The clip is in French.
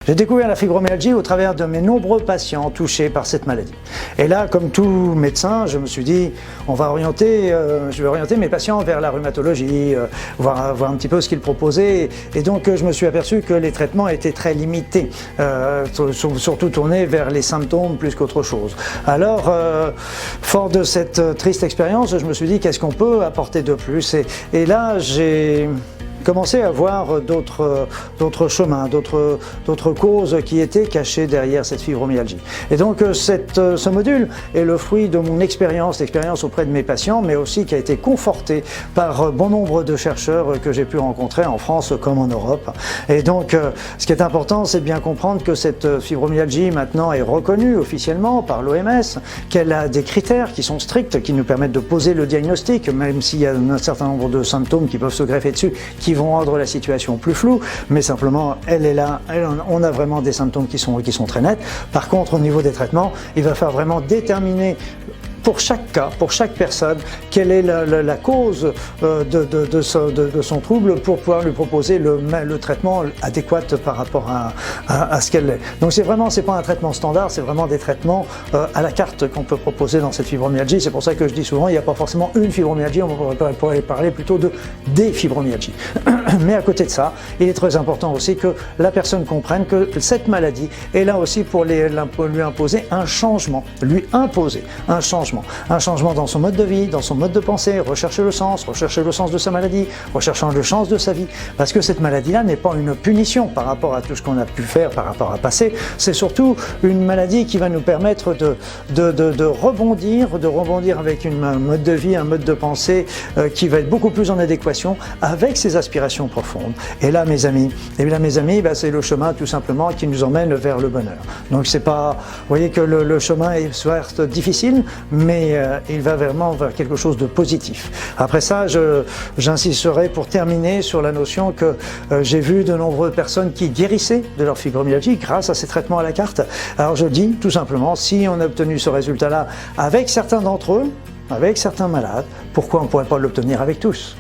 J'ai découvert la fibromyalgie au travers de mes nombreux patients touchés par cette maladie. Et là, comme tout médecin, je me suis dit, je vais orienter mes patients vers la rhumatologie, voir un petit peu ce qu'ils proposaient. Et donc, je me suis aperçu que les traitements étaient très limités, surtout tournés vers les symptômes plus qu'autre chose. Alors, fort de cette triste expérience, je me suis dit, qu'est-ce qu'on peut apporter de plus? Et là, j'ai commencer à voir d'autres chemins, d'autres causes qui étaient cachées derrière cette fibromyalgie. Et donc ce module est le fruit de mon l'expérience auprès de mes patients, mais aussi qui a été conforté par bon nombre de chercheurs que j'ai pu rencontrer en France comme en Europe. Et donc ce qui est important, c'est de bien comprendre que cette fibromyalgie maintenant est reconnue officiellement par l'OMS, qu'elle a des critères qui sont stricts, qui nous permettent de poser le diagnostic, même s'il y a un certain nombre de symptômes qui peuvent se greffer dessus, qui vont rendre la situation plus floue, mais simplement elle est là, on a vraiment des symptômes qui sont très nets. Par contre, au niveau des traitements, il va falloir vraiment déterminer pour chaque cas, pour chaque personne, quelle est la cause de son trouble pour pouvoir lui proposer le traitement adéquat par rapport à ce qu'elle est. Donc c'est pas un traitement standard, c'est vraiment des traitements à la carte qu'on peut proposer dans cette fibromyalgie. C'est pour ça que je dis souvent, il n'y a pas forcément une fibromyalgie, on pourrait parler plutôt de des fibromyalgies. Mais à côté de ça, il est très important aussi que la personne comprenne que cette maladie est là aussi pour lui imposer un changement, un changement dans son mode de vie, dans son mode de pensée, rechercher le sens de sa maladie, recherchant le sens de sa vie, parce que cette maladie-là n'est pas une punition par rapport à tout ce qu'on a pu faire par rapport à passé, c'est surtout une maladie qui va nous permettre de rebondir avec un mode de vie, un mode de pensée qui va être beaucoup plus en adéquation avec ses aspirations profondes. Et là, mes amis, c'est le chemin tout simplement qui nous emmène vers le bonheur. Donc c'est pas, vous voyez que le chemin est certes difficile, mais il va vraiment vers quelque chose de positif. Après ça, j'insisterai pour terminer sur la notion que j'ai vu de nombreuses personnes qui guérissaient de leur fibromyalgie grâce à ces traitements à la carte. Alors je dis tout simplement, si on a obtenu ce résultat-là avec certains d'entre eux, avec certains malades, pourquoi on ne pourrait pas l'obtenir avec tous ?